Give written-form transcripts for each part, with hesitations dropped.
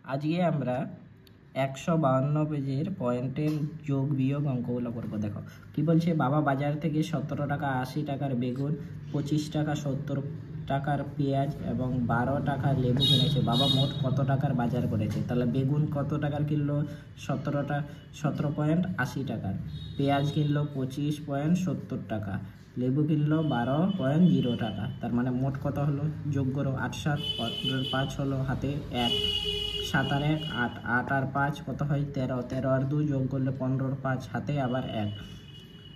আজকে আমরা 152 পেজের পয়েন্টের যোগ বিয়োগ অঙ্কগুলো করবো। দেখো কি বলছে, বাবা বাজার থেকে 17 টাকা 80 টাকার বেগুন, 25 টাকা 70 টাকার পেঁয়াজ এবং 12 টাকার লেবু কিনেছে। বাবা মোট কত টাকার বাজার করেছে? তাহলে বেগুন কত টাকার কিনলো? 17.80 টাকার। পেঁয়াজ কিনলো 25.70 টাকা। লেবু কিনলো 12.0 টাকা। তার মানে মোট কত হলো? যোগ করো। 8 7 5 হলো, হাতে 1, 7 আর 1 8, 8 আর 5 কত হয়? 13, 13 আর 2 যোগ করলে 15, 5 হাতে আবার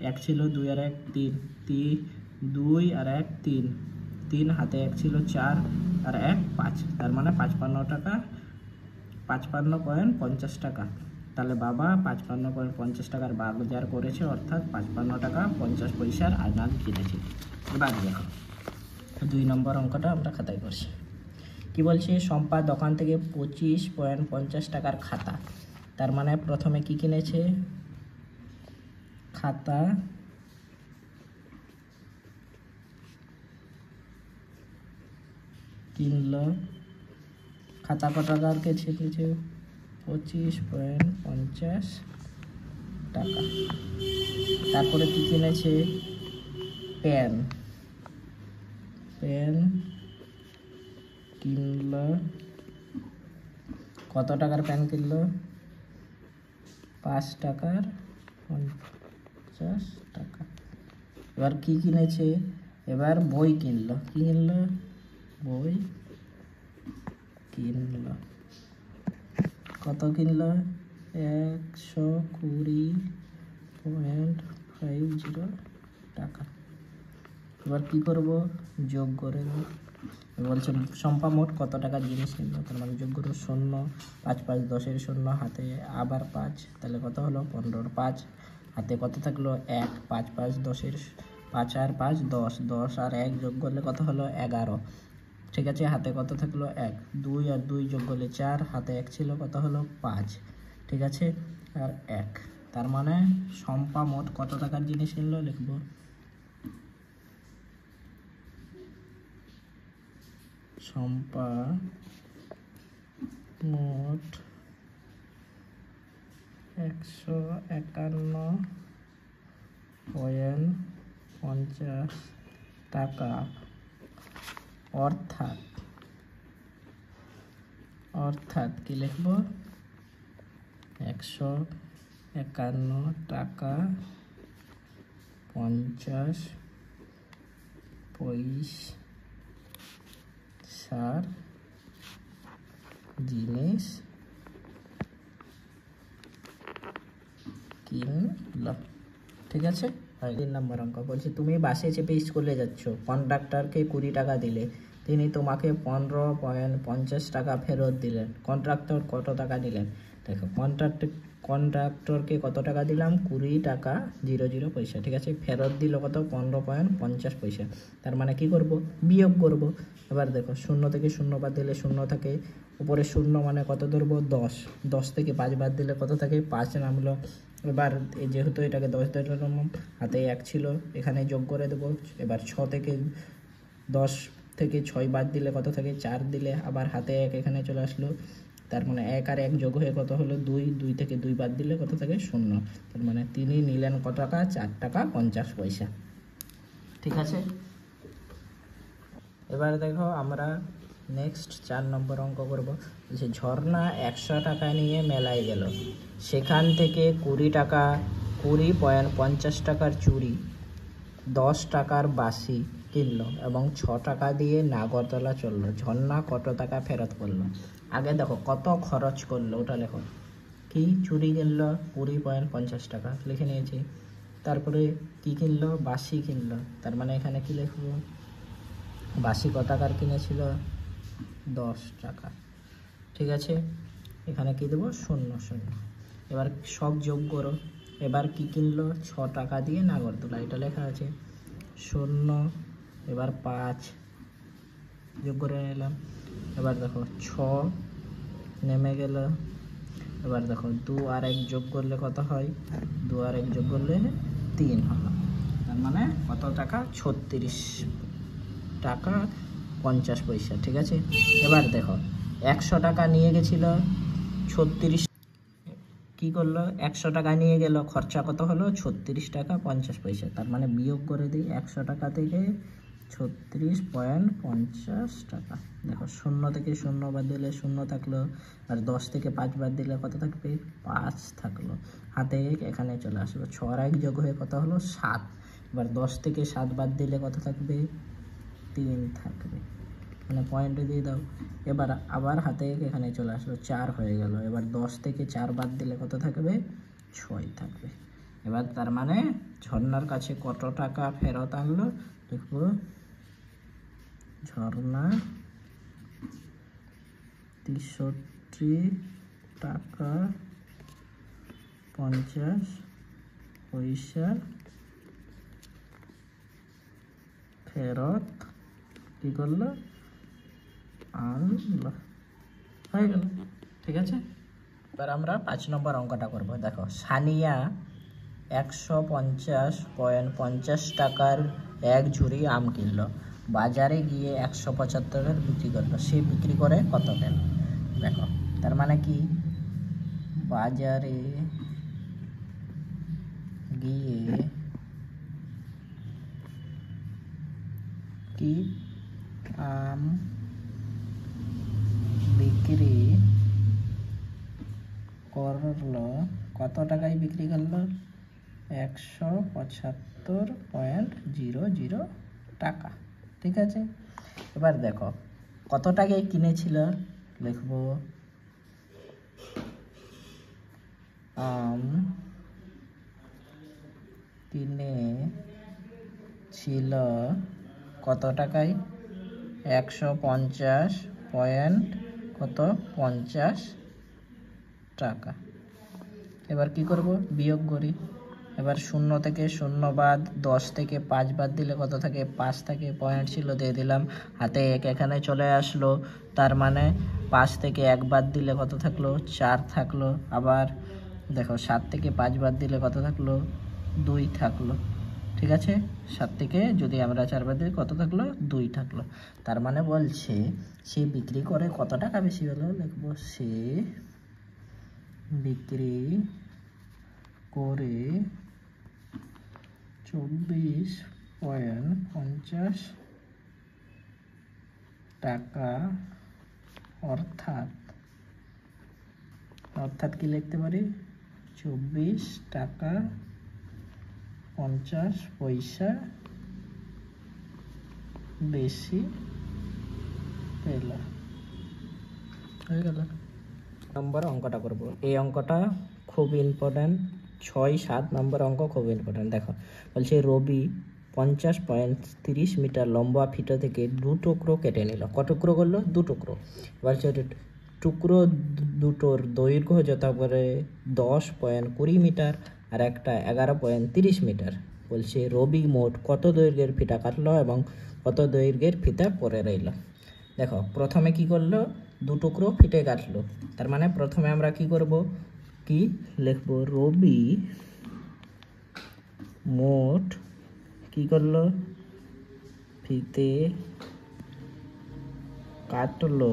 1 ছিল, 2 আর 1 3, 2 আর 1 3, 3 হাতে 1 ছিল, 4 আর 1 5। তার মানে 55 টাকা, 55.50 টাকা। তাহলে বাবা 55.50 টাকার বাজার করেছে, অর্থাৎ 55 টাকা 50 পয়সার আনাজ কিনেছে। এবার দেখো 2 নম্বর অঙ্কটা আমরা খাতায় করছি। কি বলছে, শম্পা দোকান থেকে 25.50 টাকার খাতা। তার মানে প্রথমে কি কিনেছে? খাতা কিনলো। খাতা কত টাকার কিনেছে? 25.50 টাকা। তারপরে কি কিনেছে? পেন কিনলো। কত টাকার পেন কিনলো? 5 টাকার 50 টাকা। এবার কি কিনেছে? এবার বই কিনলো। কি কিনলো? বই কিনলো। কত কিনলো? 120.50 টাকা। এবার কি করব? যোগ করে বলছে শম্পা মোট কত টাকার জিনিস কিনলো। তার মানে যোগ করবো 0, 5 5 10-এর 0, হাতে আবার 5, তাহলে কত হলো? 15, 5 হাতে কত থাকলো? 1, 5 5 10-এর 5 আর 5 10, 10 আর 1 যোগ করলে কত হলো? 11। ঠিক আছে, হাতে কত থাকলো? 1, 2 আর 2 যোগ করলে 4, হাতে 1 ছিল, কত হলো? 5। ঠিক আছে, আর 1। তার মানে শম্পা মোট কত টাকার জিনিস কিনলো? লিখবো শম্পা মোট 151.50 টাকা, অর্থাৎ কি লিখবো? 151 টাকা 50 পয়সার জিনিস কিনল। ঠিক আছে। 3 নম্বর অঙ্ক বলছে, তুমি বাসে চেপে স্কুলে যাচ্ছ, কন্ডাক্টরকে 20 টাকা দিলে, তিনি তোমাকে 15.50 টাকা ফেরত দিলেন। কন্ট্রাক্টর কত টাকা দিলেন? দেখো কন্ট্রাক্টরকে কত টাকা দিলাম? 20 টাকা 00 পয়সা। ঠিক আছে, ফেরত দিল কত? 15.50 পয়সা। তার মানে কি করব? বিয়োগ করব। এবার দেখো 0 থেকে 0 বাদ দিলে 0 থাকে, উপরে 0 মানে কত ধরবো? 10, 10 থেকে 5 বাদ দিলে কত থাকে? 5 নামলো। এবার যেহেতু এটাকে 10 ধরলাম, হাতে 1 ছিল, এখানে যোগ করে দেবো। এবার 6 থেকে 10 থেকে 6 বাদ দিলে কত থাকে? 4 দিলে আবার হাতে 1 এখানে চলে আসলো। তার মানে 1 আর 1 যোগ হয়ে কত হলো? 2, 2 থেকে 2 বাদ দিলে কত থাকে? 0। তার মানে তিনি নিলেন কত টাকা? 4 টাকা 50 পয়সা। ঠিক আছে, এবার দেখো আমরা নেক্সট 4 নম্বর অঙ্ক করব। যে ঝর্ণা 100 টাকা নিয়ে মেলায় গেল, সেখান থেকে 20.50 টাকার চুড়ি, 10 টাকার বাসি কিনলো এবং 6 টাকা দিয়ে নাগরতলা চললো। ঝর্ণা কত টাকা ফেরত করলো? আগে দেখো কত খরচ করলো ওটা লেখো। কি চুড়ি কিনলো? 20.50 টাকা লিখে নিয়েছি। তারপরে কি কিনলো? বাসি কিনলো। তার মানে এখানে কি লিখবো? বাসি কত টাকার কিনেছিল? 10 টাকা। ঠিক আছে, এখানে কি দেবো? 0 0। এবার সব যোগ করো। এবার কি কিনলো? 6 টাকা দিয়ে নাগরদোলা, এটা লেখা আছে 0। এবার 5 যোগ করে নিলাম। এবার দেখো 6 নেমে গেল। এবার দেখো 2 আর 1 যোগ করলে কত হয়? 2 আর 1 যোগ করলে 3 হলো। তার মানে কত টাকা? 36 টাকা 50 পয়সা। ঠিক আছে, এবার দেখো 100 টাকা নিয়ে গেছিল 36, কি করলো 100 টাকা নিয়ে গেল, খরচা কত হলো 36 টাকা 50 পয়সা। তার মানে বিয়োগ করে দিই 100 টাকা থেকে 36.50 টাকা। দেখো 0 থেকে 0 বাদ দিলে 0 থাকলো, আর 10 থেকে 5 বাদ দিলে কত থাকবে 5 থাকলো। হাতে এখানে চলে আসলো, 6 আর 1 যোগ হয়ে কত হলো 7। এবার 10 থেকে 7 বাদ দিলে কত থাকবে 3 থাকবে, মানে পয়েন্টে দিয়ে দাও। এবার আবার হাতে এখানে চলে আসলো, 4 হয়ে গেল। এবার 10 থেকে 4 বাদ দিলে কত থাকবে 6 থাকবে। এবার তার মানে ঝর্ণার কাছে কত টাকা ফেরত আনলো, দেখবো ঝর্ণা 63 টাকা 50 পয়সা ফেরত কি করলো আনলো, হয়ে গেল। ঠিক আছে, এবার আমরা 5 নম্বর অঙ্কটা করব। দেখো সানিয়া 150.50 টাকার এক ঝুড়ি আম কিনলো, বাজারে গিয়ে 175 বিক্রি করলো, সে বিক্রি করে কত পেল। দেখো তার মানে কি, বাজারে গিয়ে কি আম বিক্রি করলো, কত টাকায় বিক্রি করলো 175.00 টাকা। ঠিক আছে, এবার দেখো কত টাকায় কিনেছিল, লিখবো আম কিনেছিল কত টাকায় 150.50 টাকা। এবার কি করব, বিয়োগ করি। এবার 0 থেকে 0 বাদ, 10 থেকে 5 বাদ দিলে কত থাকে 5 থাকে, পয়েন্ট ছিল দিয়ে দিলাম, হাতে 1 এখানে চলে আসলো। তার মানে 5 থেকে 1 বাদ দিলে কত থাকলো 4 থাকলো। আবার দেখো 7 থেকে 5 বাদ দিলে কত থাকলো 2 থাকলো। ঠিক আছে, 7 থেকে যদি আমরা 4 বাদ দিই কত থাকলো 2 থাকলো। তার মানে বলছে সে বিক্রি করে কত টাকা বেশি হলো, লিখবো সে বিক্রি করে 24.50 টাকা, অর্থাৎ কি লিখতে পারি 24 টাকা 50 পয়সা বেশি পেল। হয়ে গেল। নম্বর অঙ্কটা করব, এই অঙ্কটা খুব ইম্পর্ট্যান্ট, 6-7 নম্বর অঙ্ক খুব ইম্পর্ট্যান্ট। দেখো বলছে রবি 50.30 মিটার লম্বা ফিতা থেকে 2 টুকরো কেটে নিল। ক টুকরো করলো 2 টুকরো। এবার টুকরো দুটোর দৈর্ঘ্য যথা করে 10.20 মিটার আর একটা 11.30 মিটার। বলছে রবি মোট কত দৈর্ঘ্যের ফিতা কাটলো এবং কত দৈর্ঘ্যের ফিতা পরে রইল। দেখো প্রথমে কি করলো 2 টুকরো ফিতে কাটলো, তার মানে প্রথমে আমরা কি করব, কি লিখবো রবি মোট কি করলো ফিতে কাটলো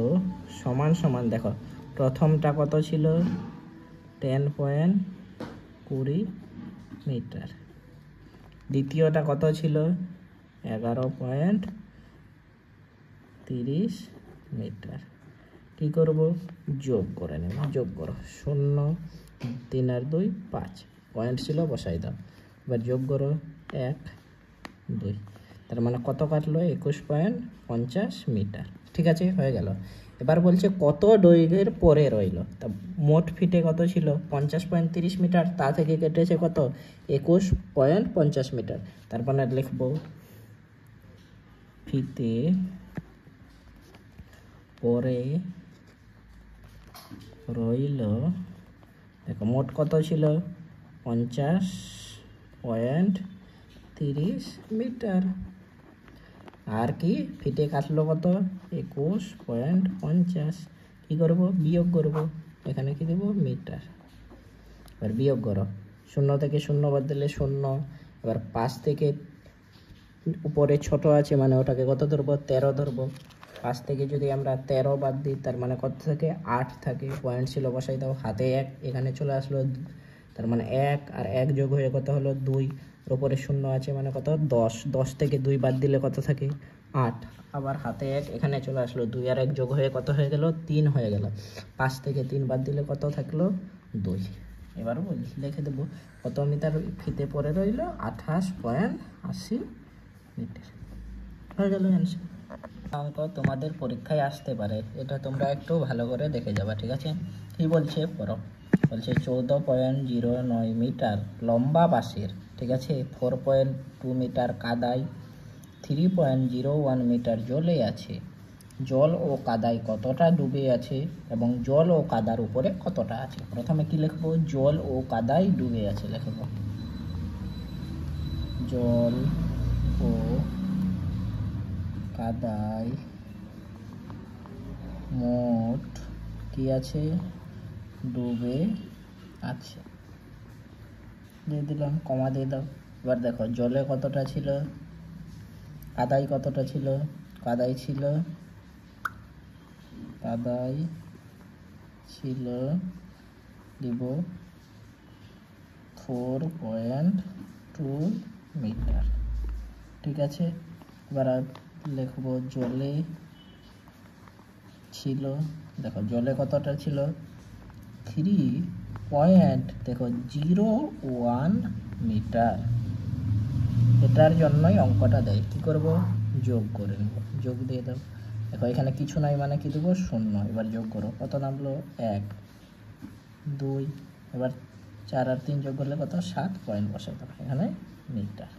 সমান সমান, দেখো প্রথমটা কত ছিল 10.20 মিটার, দ্বিতীয়টা কত ছিল 11.30 মিটার। কি করব, যোগ করে নেব, যোগ করো 0 3 আর 2 5, পয়েন্ট ছিল বসাই দাও। এবার যোগ করো 1 2, তার মানে কত কাটলো 21.50 মিটার। ঠিক আছে, হয়ে গেল। এবার বলছে কত দৈর্ঘ্যের পরে রইল, তা মোট ফিটে কত ছিল 50.30 মিটার, তা থেকে কেটেছে কত 21.50 মিটার। তার মানে লিখব ফিতে পরে রইল, দেখো মোট কত ছিল 50.30 মিটার, আর কি ফিতে কাটলো কত 21.50। কি করব, বিয়োগ করব, এখানে কি দেব মিটার। এবার বিয়োগ করো, 0 থেকে 0 বাদ দিলে 0। এবার 5 থেকে উপরে ছোট আছে মানে ওটাকে কত ধরবো 13 ধরবো। 5 থেকে যদি আমরা 13 বাদ দিই তার মানে কত থাকে 8 থাকে। পয়েন্ট ছিল বসাই দাও, হাতে 1 এখানে চলে আসলো, তার মানে 1 আর 1 যোগ হয়ে কত হলো 2, এর উপরে শূন্য আছে মানে কত 10। 10 থেকে 2 বাদ দিলে কত থাকে 8, আবার হাতে 1 এখানে চলে আসলো, 2 আর 1 যোগ হয়ে কত হয়ে গেল 3 হয়ে গেল। 5 থেকে 3 বাদ দিলে কত থাকলো 2। এবার লিখে দেবো কত মিটার ফিতে পড়ে রইল 28.80 মিটার। হয়ে গেল অ্যান্সার। অঙ্ক তোমাদের পরীক্ষায় আসতে পারে, এটা তোমরা একটু ভালো করে দেখে যাবা, ঠিক আছে। কি বলছে পড়ো, বলছে 14.09 মিটার লম্বা বাঁশের, ঠিক আছে, 4.2 মিটার কাদায়, 3.01 মিটার জলে আছে। জল ও কাদায় কতটা ডুবে আছে এবং জল ও কাদার উপরে কতটা আছে। প্রথমে কি লিখবো, জল ও কাদায় ডুবে আছে লিখব, জল ও কাদায় মোট কি আছে ডুবে আছে, দিয়ে দিলাম, কমা দিয়ে দাও। এবার দেখো জলে কতটা ছিল, কাদায় কতটা ছিল, কাদায় ছিল দিব 4.2 মিটার, ঠিক আছে। এবার লিখবো জলে ছিল, দেখো জলে কতটা ছিল 3.01 মিটার। এটার জন্যই অঙ্কটা দেয়, কি করব যোগ করে নেব, যোগ দিয়ে দাও। দেখো এখানে কিছু নাই মানে কি দেবো 0, এবার যোগ করো কত নামলো 1 2, এবার 4 আর 3 যোগ করলে কত 7 পয়েন্ট বসাই দাও এখানে মিটার।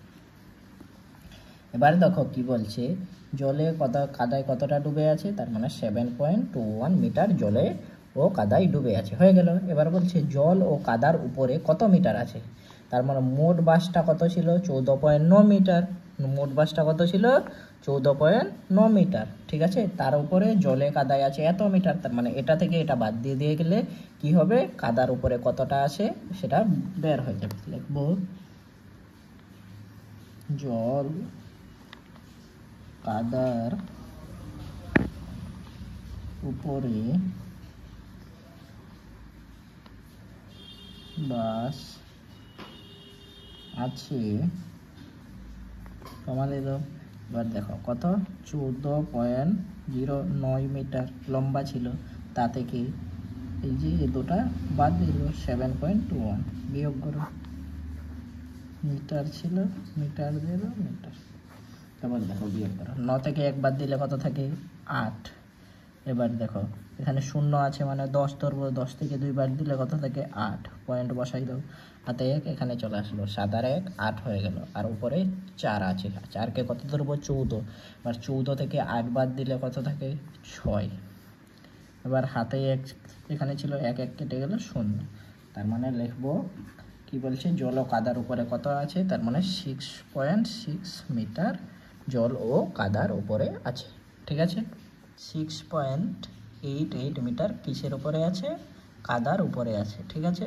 এবার দেখো কি বলছে, জলে কাদায় কতটা ডুবে আছে, তার মানে 7.21 মিটার জলে ও কাদায় ডুবে আছে, হয়ে গেল। এবার বলছে জল ও কাদার উপরে কত মিটার আছে, তার মানে মোট বাসটা কত ছিল 14.9 মিটার, মোট বাসটা কত ছিল 14.9 মিটার, ঠিক আছে। তার উপরে জলে কাদায় আছে এত মিটার, তার মানে এটা থেকে এটা বাদ দিয়ে গেলে কি হবে, কাদার উপরে কতটা আছে সেটা বের হয়ে যাবে। লিখব জল কাদার উপরে বাস আছে, কমা দিয়ে দাও। এবার দেখো কত 14.09 মিটার লম্বা ছিল, তা থেকে এই যে দুটা বাদ দিল 7.21, বিয়োগ করো, মিটার ছিল মিটার দিল মিটার, এবার দেখো বিয়োগ করো, 9 থেকে 1 বাদ দিলে কত থাকে 8। এবার দেখো এখানে 0 আছে মানে 10 ধরবো, 10 থেকে 2 বাদ দিলে কত থাকে 8, পয়েন্ট বসাই দাও, হাতে 1 এখানে চলে আসলো, 7 আর 1 8 হয়ে গেল, আর উপরে 4 আছে, 4কে কত ধরবো 14, এবার 14 থেকে 8 বাদ দিলে কত থাকে 6। এবার হাতে 1 এখানে ছিল 1 1 কেটে গেল 0, তার মানে লিখবো কি বলছে জল ও কাদার উপরে কত আছে, তার মানে 6.6 মিটার জল ও কাদার উপরে আছে, ঠিক আছে। 6.88 মিটার কিসের উপরে আছে, কাদার উপরে আছে, ঠিক আছে।